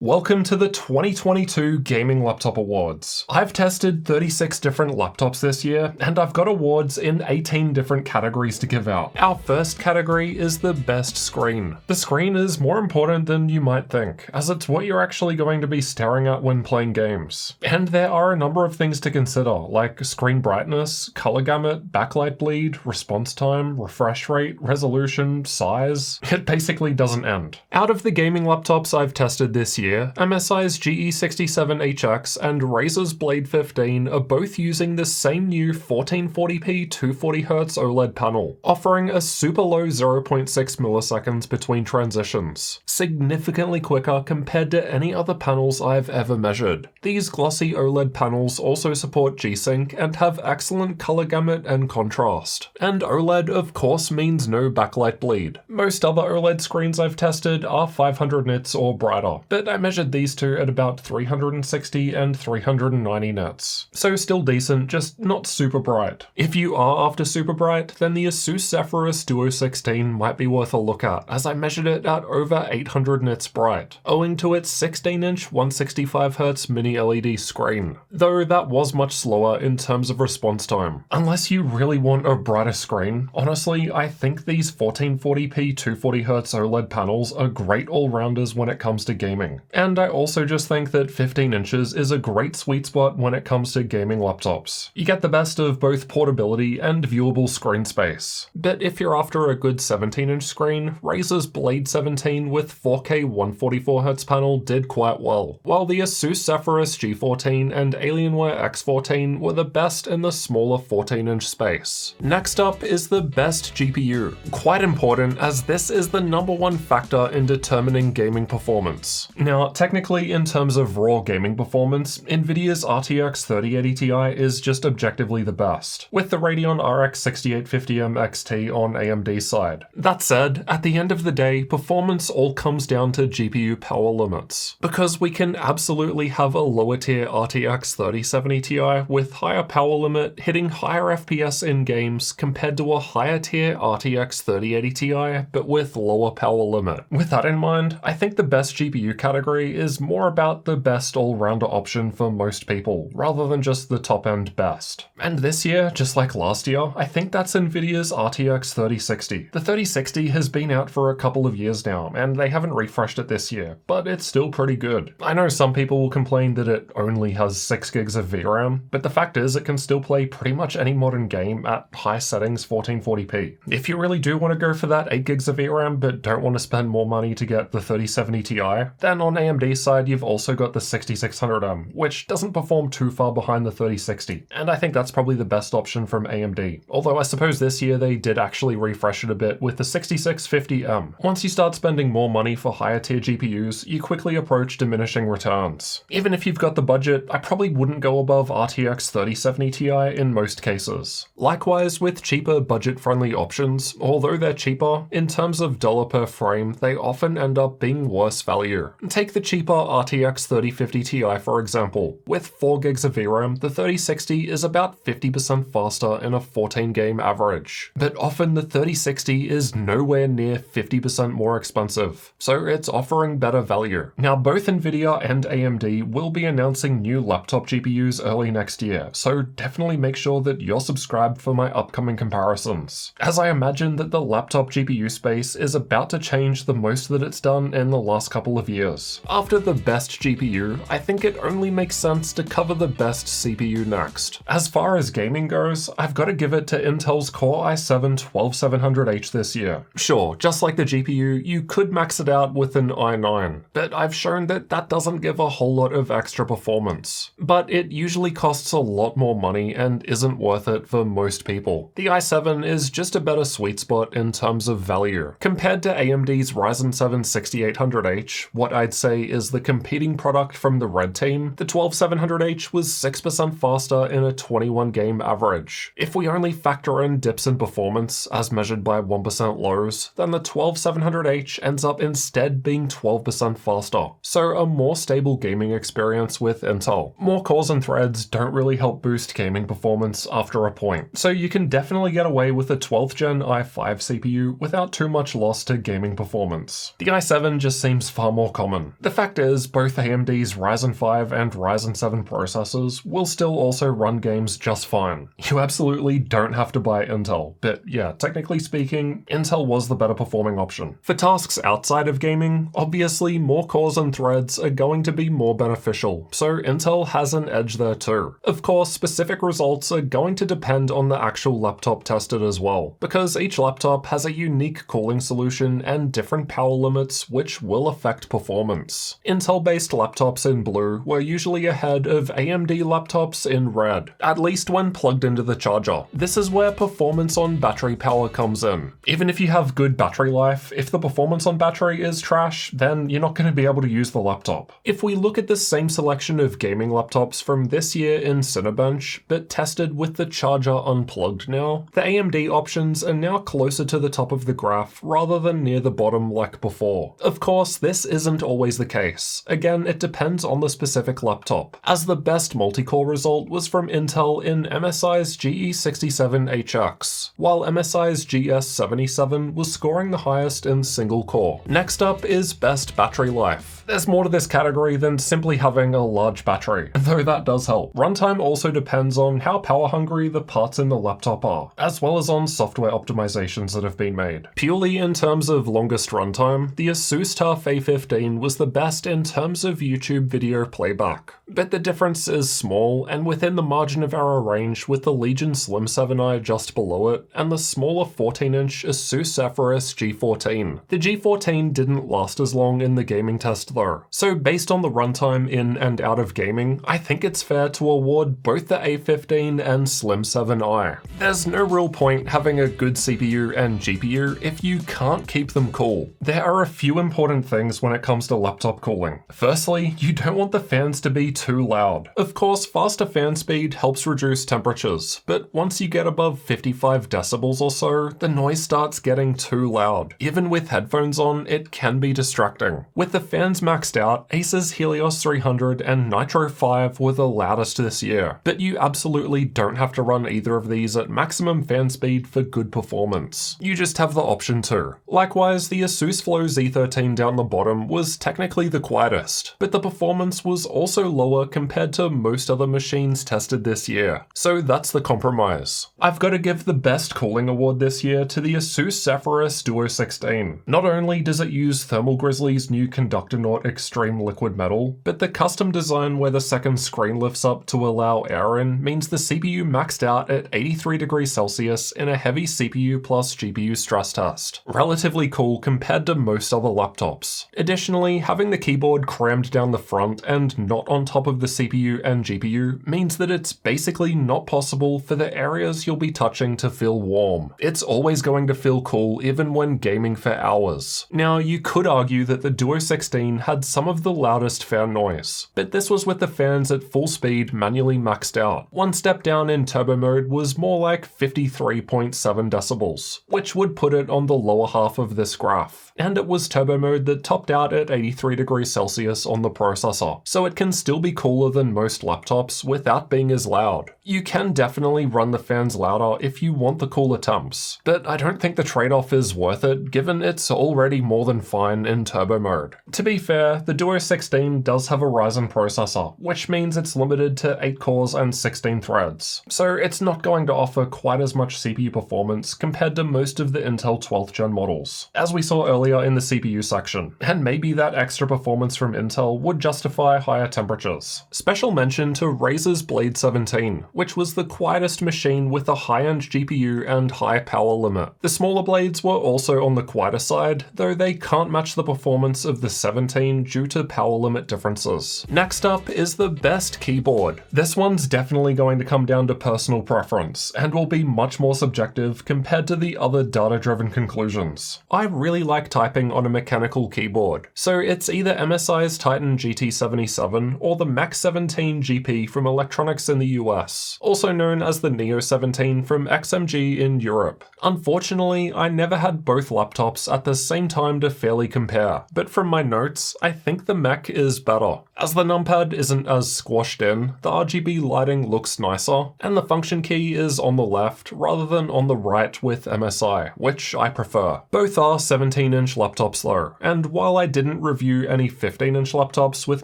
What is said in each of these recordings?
Welcome to the 2022 Gaming Laptop Awards. I've tested 36 different laptops this year, and I've got awards in 18 different categories to give out. Our first category is the best screen. The screen is more important than you might think, as it's what you're actually going to be staring at when playing games. And there are a number of things to consider, like screen brightness, color gamut, backlight bleed, response time, refresh rate, resolution, size. It basically doesn't end. Out of the gaming laptops I've tested this year, MSI's GE67HX and Razer's Blade 15 are both using the same new 1440p 240Hz OLED panel, offering a super low 0.6 milliseconds between transitions, significantly quicker compared to any other panels I've ever measured. These glossy OLED panels also support G-Sync and have excellent color gamut and contrast. And OLED of course means no backlight bleed. Most other OLED screens I've tested are 500 nits or brighter, but I measured these two at about 360 and 390 nits. So still decent, just not super bright. If you are after super bright, then the Asus Zephyrus Duo 16 might be worth a look at, as I measured it at over 800 nits bright, owing to its 16-inch 165Hz mini LED screen, though that was much slower in terms of response time. Unless you really want a brighter screen, honestly, I think these 1440p 240Hz OLED panels are great all-rounders when it comes to gaming. And I also just think that 15 inches is a great sweet spot when it comes to gaming laptops. You get the best of both portability and viewable screen space. But if you're after a good 17-inch screen, Razer's Blade 17 with 4K 144Hz panel did quite well, while the Asus Zephyrus G14 and Alienware X14 were the best in the smaller 14-inch space. Next up is the best GPU. Quite important, as this is the #1 factor in determining gaming performance. Now, technically, in terms of raw gaming performance, Nvidia's RTX 3080 Ti is just objectively the best, with the Radeon RX 6850M XT on AMD's side. That said, at the end of the day, performance all comes down to GPU power limits, because we can absolutely have a lower tier RTX 3070 Ti with higher power limit hitting higher FPS in games compared to a higher tier RTX 3080 Ti but with lower power limit. With that in mind, I think the best GPU category is more about the best all-rounder option for most people, rather than just the top-end best. And this year, just like last year, I think that's Nvidia's RTX 3060. The 3060 has been out for a couple of years now, and they haven't refreshed it this year, but it's still pretty good. I know some people will complain that it only has 6 gigs of VRAM, but the fact is it can still play pretty much any modern game at high settings 1440p. If you really do want to go for that 8 gigs of VRAM but don't want to spend more money to get the 3070 Ti, then on AMD's side you've also got the 6600M, which doesn't perform too far behind the 3060, and I think that's probably the best option from AMD, although I suppose this year they did actually refresh it a bit with the 6650M. Once you start spending more money for higher tier GPUs, you quickly approach diminishing returns. Even if you've got the budget, I probably wouldn't go above RTX 3070 Ti in most cases. Likewise with cheaper budget-friendly options, although they're cheaper, in terms of dollar per frame, they often end up being worse value. Take the cheaper RTX 3050 Ti for example. With 4 gigs of VRAM, the 3060 is about 50% faster in a 14 game average. But often the 3060 is nowhere near 50% more expensive, so it's offering better value. Now both Nvidia and AMD will be announcing new laptop GPUs early next year, so definitely make sure that you're subscribed for my upcoming comparisons, as I imagine that the laptop GPU space is about to change the most that it's done in the last couple of years. After the best GPU, I think it only makes sense to cover the best CPU next. As far as gaming goes, I've got to give it to Intel's Core i7-12700H this year. Sure, just like the GPU, you could max it out with an i9, but I've shown that that doesn't give a whole lot of extra performance. But it usually costs a lot more money and isn't worth it for most people. The i7 is just a better sweet spot in terms of value. Compared to AMD's Ryzen 7 6800H, what I'd say is the competing product from the Red Team, the 12700H was 6% faster in a 21 game average. If we only factor in dips in performance, as measured by 1% lows, then the 12700H ends up instead being 12% faster. So a more stable gaming experience with Intel. More cores and threads don't really help boost gaming performance after a point, so you can definitely get away with a 12th gen i5 CPU without too much loss to gaming performance. The i7 just seems far more common. comparison. The fact is, both AMD's Ryzen 5 and Ryzen 7 processors will still also run games just fine. You absolutely don't have to buy Intel, but yeah, technically speaking, Intel was the better performing option. For tasks outside of gaming, obviously more cores and threads are going to be more beneficial, so Intel has an edge there too. Of course, specific results are going to depend on the actual laptop tested as well, because each laptop has a unique cooling solution and different power limits which will affect performance. Intel-based laptops in blue were usually ahead of AMD laptops in red, at least when plugged into the charger. This is where performance on battery power comes in. Even if you have good battery life, if the performance on battery is trash, then you're not going to be able to use the laptop. If we look at the same selection of gaming laptops from this year in Cinebench, but tested with the charger unplugged now, the AMD options are now closer to the top of the graph rather than near the bottom like before. Of course, this isn't always the case. Again, it depends on the specific laptop, as the best multi-core result was from Intel in MSI's GE67HX, while MSI's GS77 was scoring the highest in single core. Next up is best battery life. There's more to this category than simply having a large battery, though that does help. Runtime also depends on how power hungry the parts in the laptop are, as well as on software optimizations that have been made. Purely in terms of longest runtime, the Asus TUF A15 was the best in terms of YouTube video playback, but the difference is small and within the margin of error range with the Legion Slim 7i just below it and the smaller 14-inch Asus Zephyrus G14. The G14 didn't last as long in the gaming test though, so based on the runtime in and out of gaming, I think it's fair to award both the A15 and Slim 7i. There's no real point having a good CPU and GPU if you can't keep them cool. There are a few important things when it comes to laptop cooling. Firstly, you don't want the fans to be too loud. Of course, faster fan speed helps reduce temperatures, but once you get above 55 decibels or so, the noise starts getting too loud. Even with headphones on, it can be distracting. With the fans maxed out, Acer's Helios 300 and Nitro 5 were the loudest this year, but you absolutely don't have to run either of these at maximum fan speed for good performance. You just have the option to. Likewise, the Asus Flow Z13 down the bottom was technically the quietest, but the performance was also lower compared to most other machines tested this year, so that's the compromise. I've got to give the best cooling award this year to the Asus Zephyrus Duo 16. Not only does it use Thermal Grizzly's new Conductonaut Extreme Liquid Metal, but the custom design where the second screen lifts up to allow air in means the CPU maxed out at 83 degrees Celsius in a heavy CPU plus GPU stress test. Relatively cool compared to most other laptops. Additionally, having the keyboard crammed down the front and not on top of the CPU and GPU means that it's basically not possible for the areas you'll be touching to feel warm. It's always going to feel cool even when gaming for hours. Now, you could argue that the Duo 16 had some of the loudest fan noise, but this was with the fans at full speed manually maxed out. One step down in turbo mode was more like 53.7 decibels, which would put it on the lower half of this graph. And it was turbo mode that topped out at 83 degrees Celsius on the processor, so it can still be cooler than most laptops without being as loud. You can definitely run the fans louder if you want the cooler temps, but I don't think the trade-off is worth it given it's already more than fine in turbo mode. To be fair, the Duo 16 does have a Ryzen processor, which means it's limited to 8 cores and 16 threads, so it's not going to offer quite as much CPU performance compared to most of the Intel 12th gen models, as we saw earlier in the CPU section, and maybe that extra performance from Intel would justify higher temperatures. Special mention to Razer's Blade 17, which was the quietest machine with a high-end GPU and high power limit. The smaller blades were also on the quieter side, though they can't match the performance of the 17 due to power limit differences. Next up is the best keyboard. This one's definitely going to come down to personal preference, and will be much more subjective compared to the other data-driven conclusions. I really like typing on a mechanical keyboard, so it's either MSI's Titan GT77 or the Max 17 GP from Electronics in the US, also known as the Neo 17 from XMG in Europe. Unfortunately, I never had both laptops at the same time to fairly compare, but from my notes, I think the Mac is better. As the numpad isn't as squashed in, the RGB lighting looks nicer, and the function key is on the left rather than on the right with MSI, which I prefer. Both are 17-inch laptops though, and while I didn't review review any 15-inch laptops with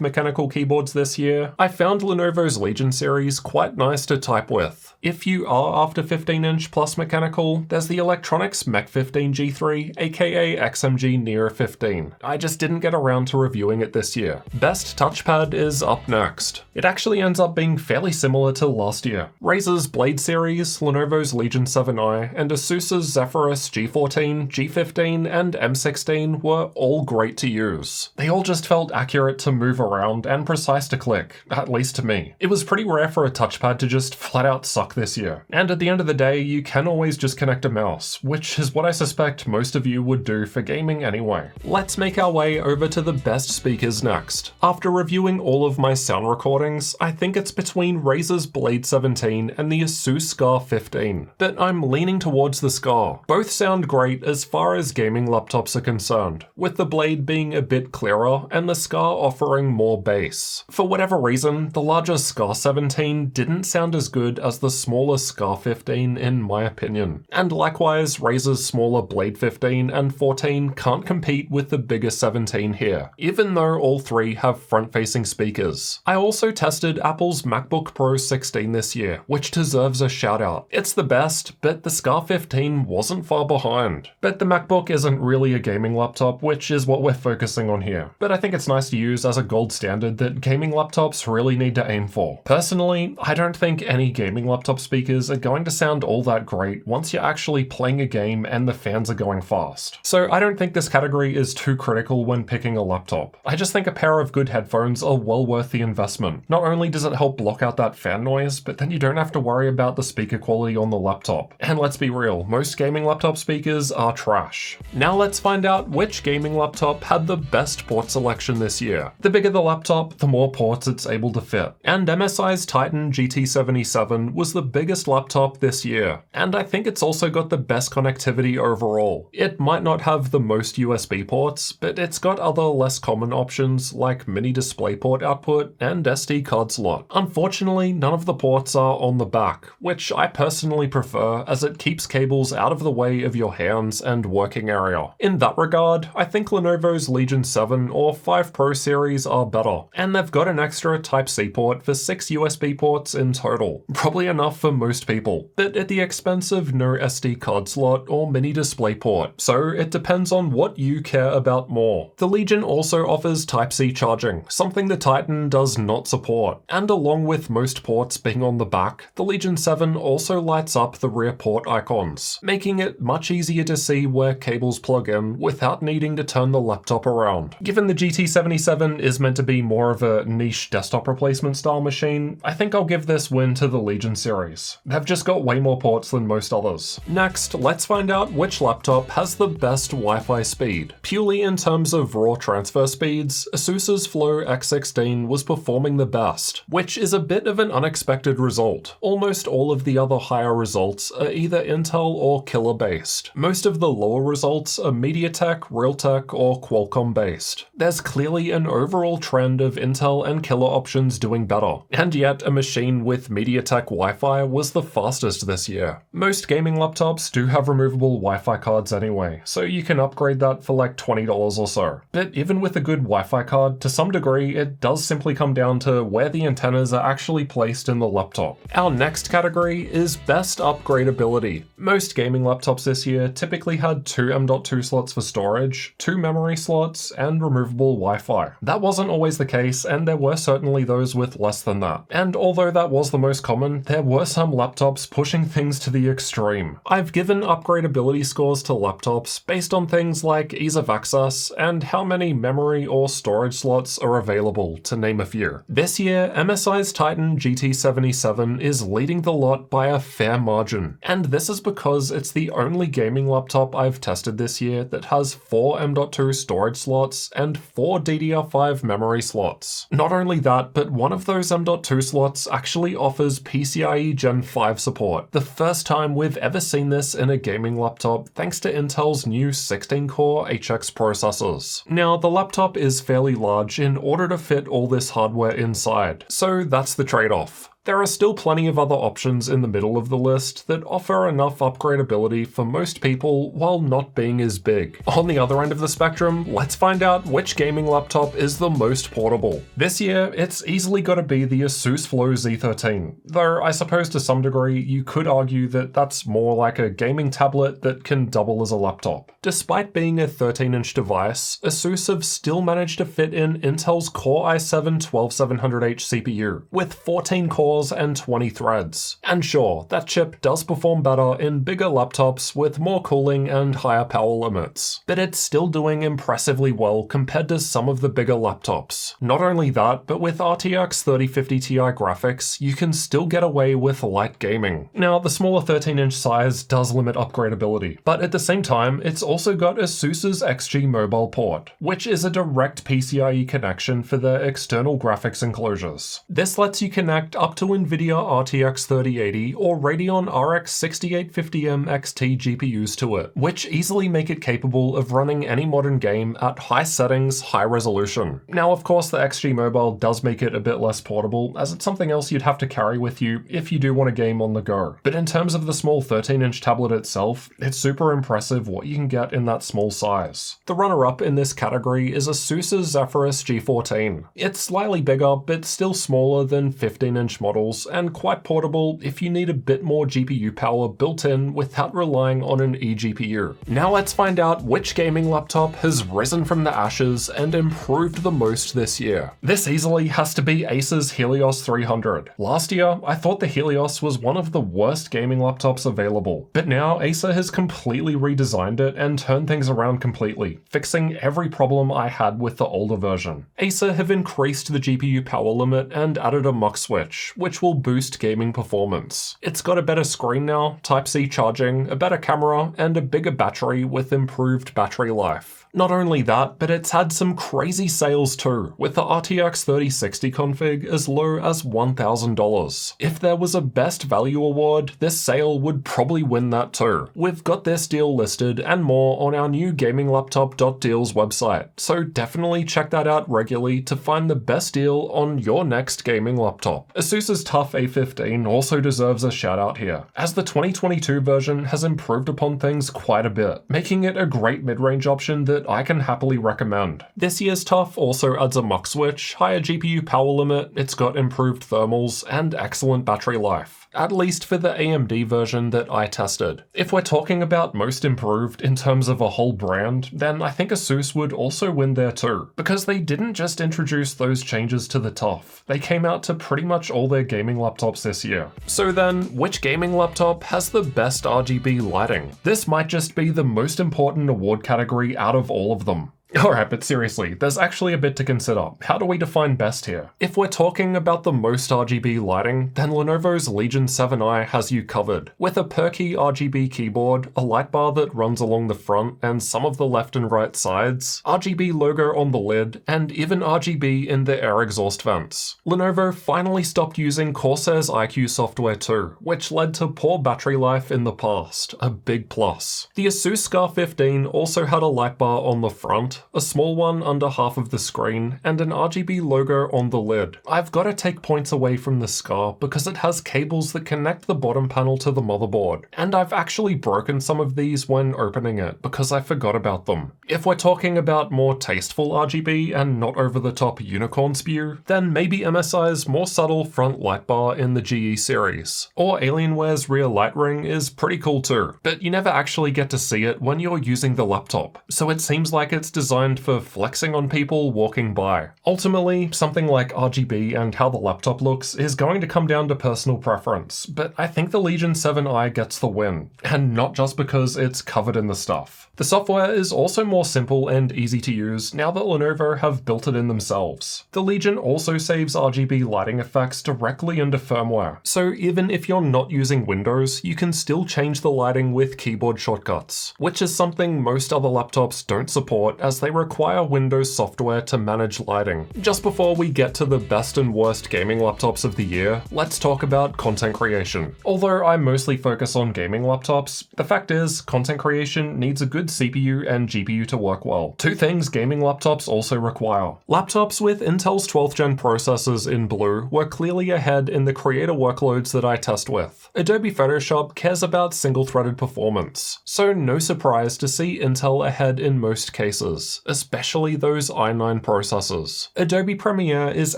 mechanical keyboards this year, I found Lenovo's Legion series quite nice to type with. If you are after 15-inch plus mechanical, there's the Electronics Mech 15 G3, aka XMG Neo 15. I just didn't get around to reviewing it this year. Best touchpad is up next. It actually ends up being fairly similar to last year. Razer's Blade series, Lenovo's Legion 7i, and Asus's Zephyrus G14, G15, and M16 were all great to use. They all just felt accurate to move around and precise to click, at least to me. It was pretty rare for a touchpad to just flat out suck this year. And at the end of the day, you can always just connect a mouse, which is what I suspect most of you would do for gaming anyway. Let's make our way over to the best speakers next. After reviewing all of my sound recordings, I think it's between Razer's Blade 17 and the Asus Scar 15, but I'm leaning towards the Scar. Both sound great as far as gaming laptops are concerned, with the Blade being a bit clearer and the Scar offering more bass. For whatever reason, the larger Scar 17 didn't sound as good as the smaller Scar 15 in my opinion. And likewise, Razer's smaller Blade 15 and 14 can't compete with the bigger 17 here, even though all three have front-facing speakers. I also tested Apple's MacBook Pro 16 this year, which deserves a shout out. It's the best, but the Scar 15 wasn't far behind. But the MacBook isn't really a gaming laptop, which is what we're focusing on here. But I think it's nice to use as a gold standard that gaming laptops really need to aim for. Personally, I don't think any gaming laptop speakers are going to sound all that great once you're actually playing a game and the fans are going fast. So I don't think this category is too critical when picking a laptop. I just think a pair of good headphones are well worth the investment. Not only does it help block out that fan noise, but then you don't have to worry about the speaker quality on the laptop. And let's be real, most gaming laptop speakers are trash. Now let's find out which gaming laptop had the best port selection this year. The bigger the laptop, the more ports it's able to fit. And MSI's Titan GT77 was the biggest laptop this year. And I think it's also got the best connectivity overall. It might not have the most USB ports, but it's got other less common options like mini DisplayPort output and SD card slot. Unfortunately, none of the ports are on the back, which I personally prefer as it keeps cables out of the way of your hands and working area. In that regard, I think Lenovo's Legion 7 or 5 Pro series are better, and they've got an extra Type-C port for 6 USB ports in total. Probably enough for most people, but at the expense of no SD card slot or mini DisplayPort, so it depends on what you care about more. The Legion also offers Type-C charging, something the Titan does not support, and along with most ports being on the back, the Legion 7 also lights up the rear port icons, making it much easier to see where cables plug in without needing to turn the laptop around. Given the GT77 is meant to be more of a niche desktop replacement style machine, I think I'll give this win to the Legion series. They've just got way more ports than most others. Next, let's find out which laptop has the best Wi-Fi speed. Purely in terms of raw transfer speeds, Asus's Flow X16 was performing the best, which is a bit of an unexpected result. Almost all of the other higher results are either Intel or Killer based. Most of the lower results are MediaTek, Realtek, or Qualcomm based. There's clearly an overall trend of Intel and Killer options doing better, and yet a machine with MediaTek Wi-Fi was the fastest this year. Most gaming laptops do have removable Wi-Fi cards anyway, so you can upgrade that for like $20 or so. But even with a good Wi-Fi card, to some degree, it does simply come down to where the antennas are actually placed in the laptop. Our next category is best upgradability. Most gaming laptops this year typically had 2 M.2 slots for storage, 2 memory slots, and removable Wi-Fi. That wasn't always the case, and there were certainly those with less than that. And although that was the most common, there were some laptops pushing things to the extreme. I've given upgradability scores to laptops based on things like ease of access and how many memory or storage slots are available, to name a few. This year, MSI's Titan GT77 is leading the lot by a fair margin, and this is because it's the only gaming laptop I've tested this year that has 4 M.2 storage slots and 4 DDR5 memory slots. Not only that, but one of those M.2 slots actually offers PCIe Gen 5 support, the first time we've ever seen this in a gaming laptop thanks to Intel's new 16-core HX processors. Now, the laptop is fairly large in order to fit all this hardware inside, so that's the trade-off. There are still plenty of other options in the middle of the list that offer enough upgradability for most people while not being as big. On the other end of the spectrum, let's find out which gaming laptop is the most portable. This year, it's easily gotta be the Asus Flow Z13, though I suppose to some degree you could argue that that's more like a gaming tablet that can double as a laptop. Despite being a 13-inch device, Asus have still managed to fit in Intel's Core i7-12700H CPU, with 14 cores and 20 threads. And sure, that chip does perform better in bigger laptops with more cooling and higher power limits, but it's still doing impressively well compared to some of the bigger laptops. Not only that, but with RTX 3050 Ti graphics, you can still get away with light gaming. Now, the smaller 13-inch size does limit upgradability, but at the same time, it's also got Asus's XG Mobile port, which is a direct PCIe connection for their external graphics enclosures. This lets you connect up to NVIDIA RTX 3080 or Radeon RX 6850M XT GPUs to it, which easily make it capable of running any modern game at high settings, high resolution. Now, of course, the XG Mobile does make it a bit less portable, as it's something else you'd have to carry with you if you do want a game on the go. But in terms of the small 13-inch tablet itself, it's super impressive what you can get in that small size. The runner-up in this category is Asus's Zephyrus G14. It's slightly bigger, but still smaller than 15-inch models, and quite portable if you need a bit more GPU power built in without relying on an eGPU. Now let's find out which gaming laptop has risen from the ashes and improved the most this year. This easily has to be Acer's Helios 300. Last year, I thought the Helios was one of the worst gaming laptops available, but now Acer has completely redesigned it and turned things around completely, fixing every problem I had with the older version. Acer have increased the GPU power limit and added a mux switch, which will boost gaming performance. It's got a better screen now, Type-C charging, a better camera, and a bigger battery with improved battery life. Not only that, but it's had some crazy sales too, with the RTX 3060 config as low as $1,000. If there was a best value award, this sale would probably win that too. We've got this deal listed and more on our new gaminglaptop.deals website, so definitely check that out regularly to find the best deal on your next gaming laptop. Asus's TUF A15 also deserves a shout out here, as the 2022 version has improved upon things quite a bit, making it a great mid-range option that I can happily recommend. This year's TUF also adds a mux switch, higher GPU power limit, it's got improved thermals, and excellent battery life, at least for the AMD version that I tested. If we're talking about most improved in terms of a whole brand, then I think Asus would also win there too, because they didn't just introduce those changes to the TUF, they came out to pretty much all their gaming laptops this year. So then, which gaming laptop has the best RGB lighting? This might just be the most important award category out of all of them. Alright, but seriously, there's actually a bit to consider. How do we define best here? If we're talking about the most RGB lighting, then Lenovo's Legion 7i has you covered. With a perky RGB keyboard, a light bar that runs along the front and some of the left and right sides, RGB logo on the lid, and even RGB in the air exhaust vents. Lenovo finally stopped using Corsair's iCUE software too, which led to poor battery life in the past, a big plus. The Asus Scar 15 also had a light bar on the front, a small one under half of the screen, and an RGB logo on the lid. I've got to take points away from the Scar because it has cables that connect the bottom panel to the motherboard, and I've actually broken some of these when opening it because I forgot about them. If we're talking about more tasteful RGB and not over-the-top unicorn spew, then maybe MSI's more subtle front light bar in the GE series. Or Alienware's rear light ring is pretty cool too, but you never actually get to see it when you're using the laptop, so it seems like it's designed for flexing on people walking by. Ultimately, something like RGB and how the laptop looks is going to come down to personal preference, but I think the Legion 7i gets the win, and not just because it's covered in the stuff. The software is also more simple and easy to use now that Lenovo have built it in themselves. The Legion also saves RGB lighting effects directly into firmware, so even if you're not using Windows, you can still change the lighting with keyboard shortcuts, which is something most other laptops don't support as as they require Windows software to manage lighting. Just before we get to the best and worst gaming laptops of the year, let's talk about content creation. Although I mostly focus on gaming laptops, the fact is, content creation needs a good CPU and GPU to work well. Two things gaming laptops also require. Laptops with Intel's 12th gen processors in blue were clearly ahead in the creator workloads that I test with. Adobe Photoshop cares about single-threaded performance, so no surprise to see Intel ahead in most cases, especially those i9 processors. Adobe Premiere is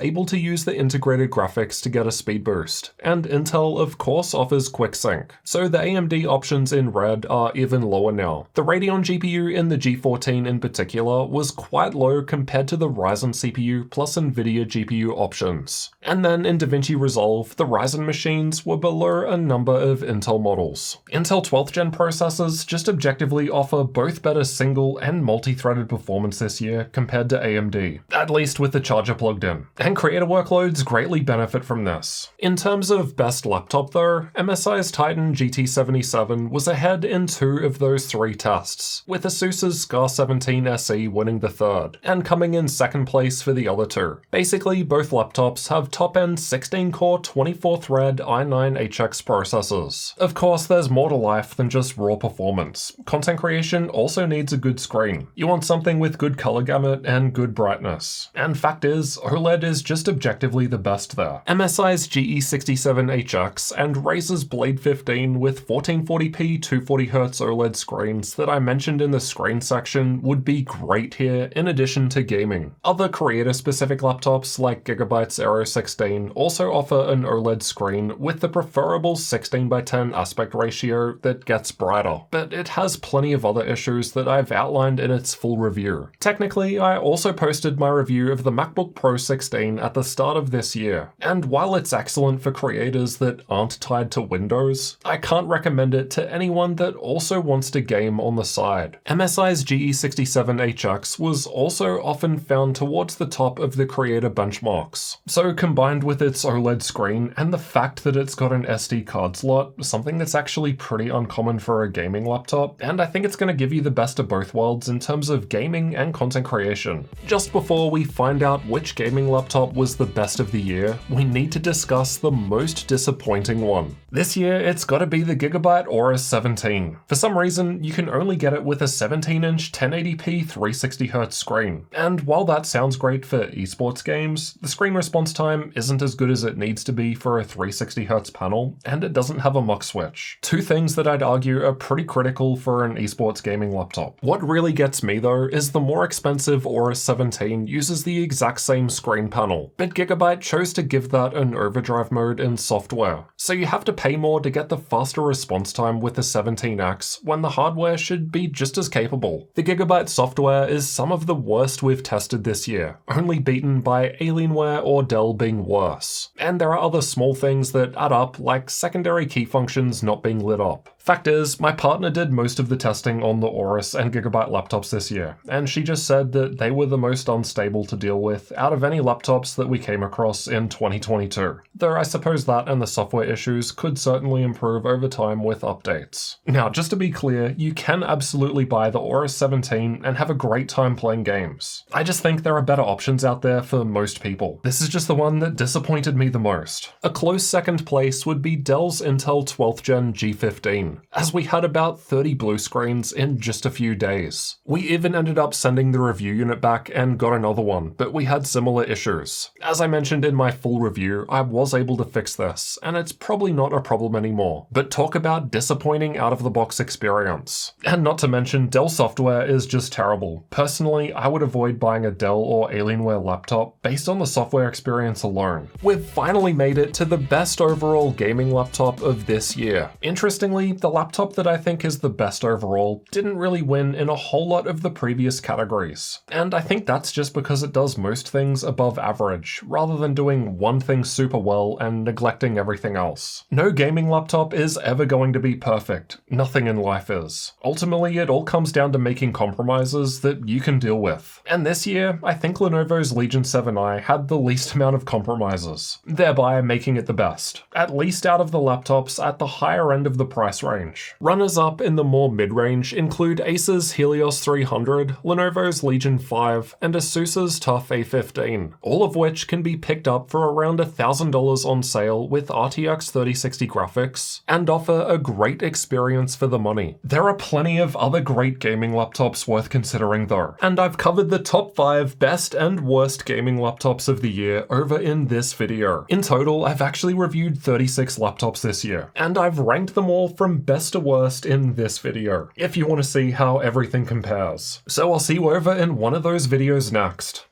able to use the integrated graphics to get a speed boost, and Intel of course offers QuickSync, so the AMD options in red are even lower now. The Radeon GPU in the G14 in particular was quite low compared to the Ryzen CPU plus Nvidia GPU options. And then in DaVinci Resolve, the Ryzen machines were below a number of Intel models. Intel 12th gen processors just objectively offer both better single and multi-threaded performance this year compared to AMD, at least with the charger plugged in. And creator workloads greatly benefit from this. In terms of best laptop though, MSI's Titan GT77 was ahead in 2 of those 3 tests, with Asus's Scar 17 SE winning the third, and coming in second place for the other 2. Basically, both laptops have top-end 16-core 24-thread i9-HX processors. Of course, there's more to life than just raw performance. Content creation also needs a good screen. You want something with good color gamut and good brightness. And fact is, OLED is just objectively the best there. MSI's GE67HX and Razer's Blade 15 with 1440p 240Hz OLED screens that I mentioned in the screen section would be great here in addition to gaming. Other creator-specific laptops like Gigabyte's Aero 16 also offer an OLED screen with the preferable 16:10 aspect ratio that gets brighter, but it has plenty of other issues that I've outlined in its full review. Technically, I also posted my review of the MacBook Pro 16 at the start of this year, and while it's excellent for creators that aren't tied to Windows, I can't recommend it to anyone that also wants to game on the side. MSI's GE67HX was also often found towards the top of the creator benchmarks, so combined with its OLED screen and the fact that it's got an SD card slot, something that's actually pretty uncommon for a gaming laptop, and I think it's going to give you the best of both worlds in terms of gaming and content creation. Just before we find out which gaming laptop was the best of the year, we need to discuss the most disappointing one. This year, it's gotta be the Gigabyte Aorus 17. For some reason, you can only get it with a 17-inch 1080p 360Hz screen. And while that sounds great for esports games, the screen response time isn't as good as it needs to be for a 360Hz panel, and it doesn't have a muck switch. 2 things that I'd argue are pretty critical for an esports gaming laptop. What really gets me though is the more expensive Aorus 17 uses the exact same screen panel, but Gigabyte chose to give that an overdrive mode in software. So you have to pay more to get the faster response time with the 17X when the hardware should be just as capable. The Gigabyte software is some of the worst we've tested this year, only beaten by Alienware or Dell being worse. And there are other small things that add up, like secondary key functions not being lit up. Fact is, my partner did most of the testing on the Aorus and Gigabyte laptops this year, and she just said that they were the most unstable to deal with out of any laptops that we came across in 2022. Though I suppose that and the software issues could certainly improve over time with updates. Now, just to be clear, you can absolutely buy the Aorus 17 and have a great time playing games. I just think there are better options out there for most people. This is just the one that disappointed me the most. A close second place would be Dell's Intel 12th Gen G15. As we had about 30 blue screens in just a few days. We even ended up sending the review unit back and got another one, but we had similar issues. As I mentioned in my full review, I was able to fix this, and it's probably not a problem anymore. But talk about disappointing out-of-the-box experience. And not to mention, Dell software is just terrible. Personally, I would avoid buying a Dell or Alienware laptop based on the software experience alone. We've finally made it to the best overall gaming laptop of this year. Interestingly, the laptop that I think is the best overall didn't really win in a whole lot of the previous categories. And I think that's just because it does most things above average, rather than doing one thing super well and neglecting everything else. No gaming laptop is ever going to be perfect. Nothing in life is. Ultimately, it all comes down to making compromises that you can deal with. And this year, I think Lenovo's Legion 7i had the least amount of compromises, thereby making it the best. At least out of the laptops at the higher end of the price range range. Runners up in the more mid-range include Acer's Helios 300, Lenovo's Legion 5, and Asus's TUF A15, all of which can be picked up for around $1,000 on sale with RTX 3060 graphics, and offer a great experience for the money. There are plenty of other great gaming laptops worth considering though, and I've covered the top 5 best and worst gaming laptops of the year over in this video. In total, I've actually reviewed 36 laptops this year, and I've ranked them all from best to worst in this video, if you want to see how everything compares. So I'll see you over in one of those videos next.